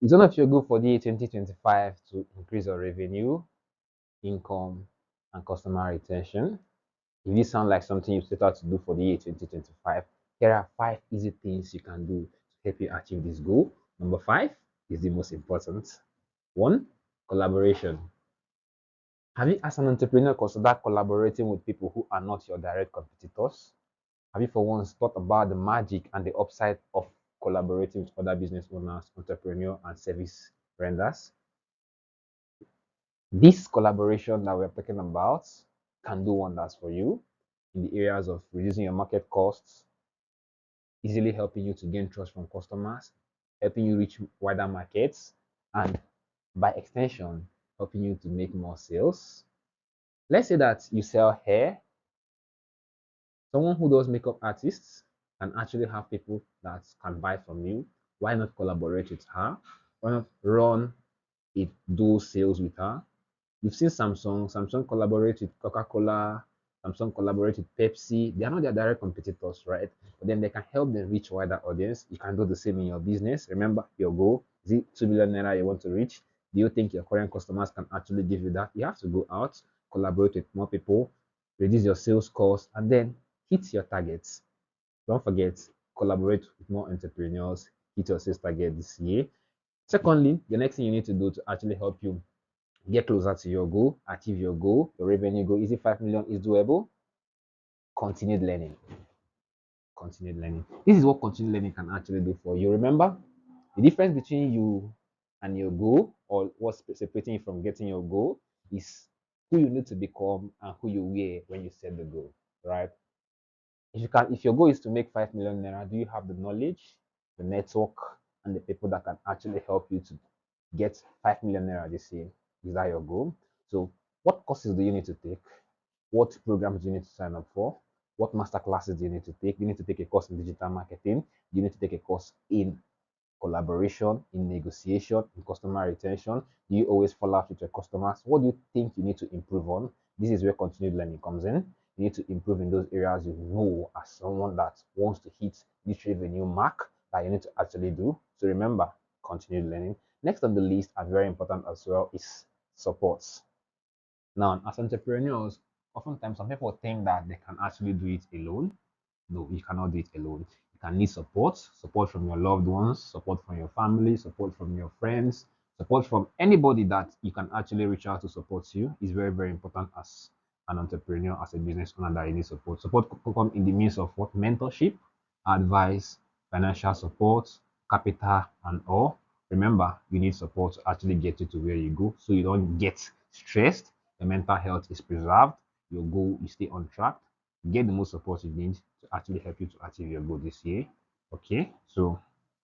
Is one of your goal for the year 2025 to increase your revenue, income, and customer retention? If this sounds like something you set out to do for the year 2025, here are 5 easy things you can do to help you achieve this goal. Number 5 is the most important. One, collaboration. Have you, as an entrepreneur, considered collaborating with people who are not your direct competitors? Have you, for once, thought about the magic and the upside of collaborating with other business owners, entrepreneurs, and service renders? This collaboration that we're talking about can do wonders for you in the areas of reducing your market costs, easily helping you to gain trust from customers, helping you reach wider markets, and by extension, helping you to make more sales. Let's say that you sell hair. Someone who does makeup artists can actually have people that can buy from you. Why not collaborate with her? Why not run it, do sales with her? You've seen Samsung. Samsung collaborates with Coca-Cola. Samsung collaborates with Pepsi. They are not their direct competitors, right? But then they can help them reach wider audience. You can do the same in your business. Remember your goal. Is it 2 million naira you want to reach? Do you think your current customers can actually give you that? You have to go out, collaborate with more people, reduce your sales cost, and then hit your targets. Don't forget, collaborate with more entrepreneurs, hit your sales target this year. Secondly, the next thing you need to do to actually help you get closer to your goal, achieve your goal, your revenue goal. Is it 5 million is doable? Continued learning. Continued learning. This is what continued learning can actually do for you. Remember, the difference between you and your goal, or what's separating you from getting your goal, is who you need to become and who you were when you set the goal, right? If your goal is to make 5 million naira, do you have the knowledge, the network, and the people that can actually help you to get 5 million naira this year? Is that your goal? So, what courses do you need to take? What programs do you need to sign up for? What master classes do you need to take? You need to take a course in digital marketing. You need to take a course in collaboration, in negotiation, in customer retention. Do you always follow up with your customers? What do you think you need to improve on? This is where continued learning comes in. You need to improve in those areas you know as someone that wants to hit this revenue mark that you need to actually do. So remember, continued learning. Next on the list, and very important as well, is supports. Now, as entrepreneurs, oftentimes some people think that they can actually do it alone. No, you cannot do it alone. You can need support from your loved ones, support from your family, support from your friends, support from anybody that you can actually reach out to support you is very, very important as an entrepreneur, as a business owner that you need support. Support could come in the means of what? Mentorship, advice, financial support, capital, and all. Remember, you need support to actually get you to where you go so you don't get stressed, your mental health is preserved, your goal is stay on track, get the most support you need to actually help you to achieve your goal this year. Okay, so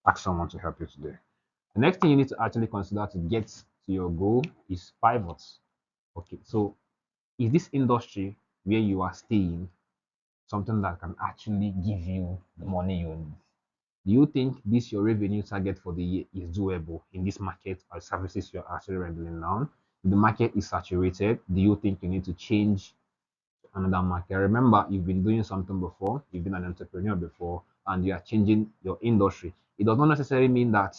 ask someone to help you today. The next thing you need to actually consider to get to your goal is pivots. Okay, so is this industry where you are staying something that can actually give you the money you need? Do you think this your revenue target for the year is doable in this market or services you're actually rendering now? If the market is saturated, do you think you need to change another market? Remember, you've been doing something before, you've been an entrepreneur before, and you are changing your industry. It does not necessarily mean that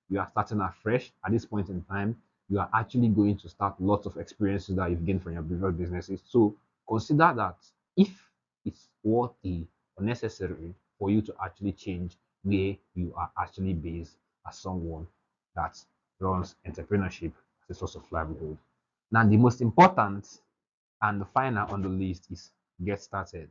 you are starting afresh at this point in time. You are actually going to start lots of experiences that you've gained from your previous businesses. So consider that if it's worthy or necessary for you to actually change where you are actually based as someone that runs entrepreneurship as a source of livelihood. Now, the most important and the final on the list is get started.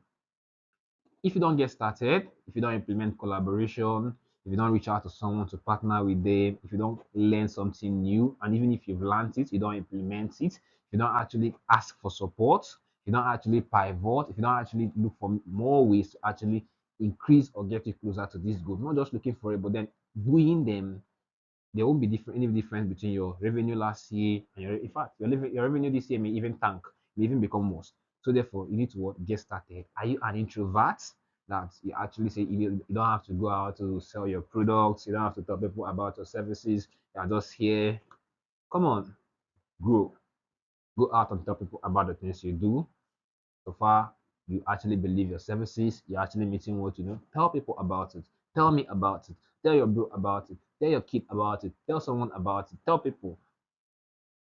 If you don't get started, if you don't implement collaboration, if you don't reach out to someone to partner with them, if you don't learn something new, and even if you've learned it, you don't implement it, if you don't actually ask for support, if you don't actually pivot, if you don't actually look for more ways to actually increase or get you closer to this goal, not just looking for it, but then doing them, there won't be any difference between your revenue last year and in fact your revenue this year may even tank, may even become worse. So therefore you need to get started. Are you an introvert that you actually say you don't have to go out to sell your products, you don't have to tell people about your services, you are just here? Come on, grow, go out and tell people about the things you do. So far you actually believe your services, you're actually meeting what you know, tell people about it, tell me about it, tell your bro about it, Tell your kid about it. Tell someone about it. Tell people.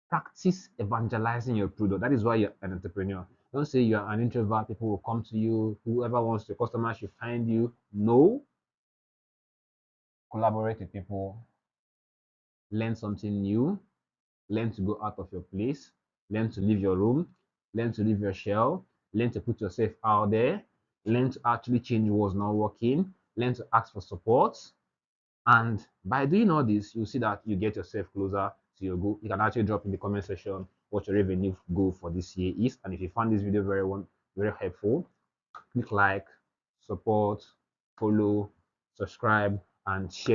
Practice evangelizing your product. That is why you're an entrepreneur. Don't say you're an introvert. People will come to you. Whoever wants to customer should find you. No. Collaborate with people. Learn something new. Learn to go out of your place. Learn to leave your room. Learn to leave your shell. Learn to put yourself out there. Learn to actually change what's not working. Learn to ask for support. And by doing all this, you see that you get yourself closer to your goal. You can actually drop in the comment section what your revenue goal for this year is. And if you found this video very helpful, click like, support, follow, subscribe, and share.